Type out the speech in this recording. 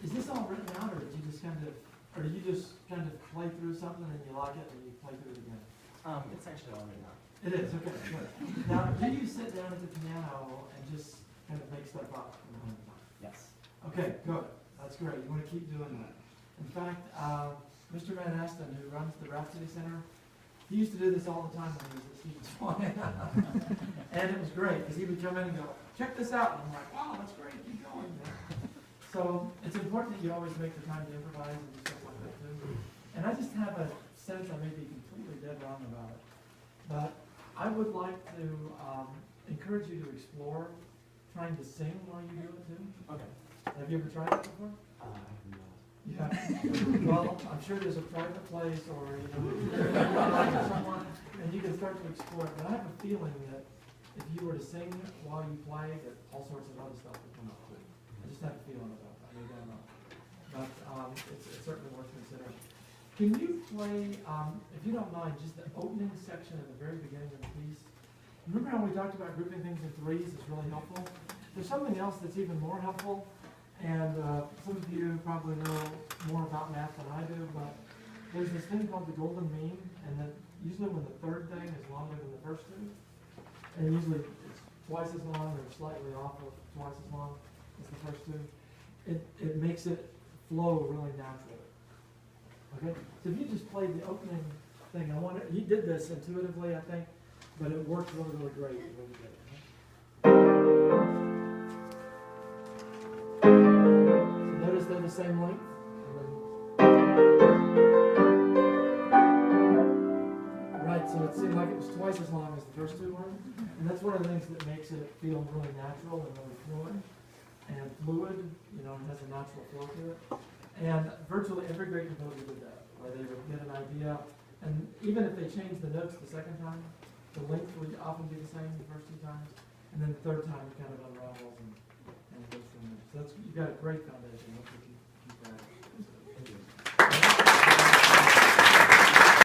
Is this all written out, or did you just kind of play through something and you like it and you play through it again? It's actually all written out. It is, okay, good. Now, do you sit down at the piano and just kind of make stuff up from time to time? Yes. Okay, good. That's great. You want to keep doing that. In fact, Mr. Van Asten, who runs the Rhapsody Center, he used to do this all the time when he was at Stevens Point. And it was great, because he would come in and go, check this out. And I'm like, wow, that's great, keep going. So it's important that you always make the time to improvise and do stuff like that too. And I just have a sense I may be completely dead wrong about it. But I would like to encourage you to explore trying to sing while you do it too. Okay. Have you ever tried that before? I have not. Yeah. Well, I'm sure there's a private place or someone, and you can start to explore it. But I have a feeling that if you were to sing while you play, that all sorts of other stuff would come up too. I just have a feeling about that. Maybe I'm wrong. But it's certainly worth considering. Can you play, if you don't mind, just the opening section at the very beginning of the piece? Remember how we talked about grouping things in threes? It's really helpful. There's something else that's even more helpful. And some of you probably know more about math than I do, but there's this thing called the golden mean, and that usually when the third thing is longer than the first two, and usually it's twice as long or slightly off of twice as long as the first two, it makes it flow really naturally. Okay? So if you just played the opening thing, he did this intuitively, I think, but it worked really, really great when you did it. Notice they're the same length. Right, so it seemed like it was twice as long as the first two were. And that's one of the things that makes it feel really natural and really fluent. And fluid, it has a natural flow to it. And virtually every great composer did that, where they would get an idea. And even if they changed the notes the second time, the length would often be the same the first two times. And then the third time it kind of unravels and goes from there. So you've got a great foundation.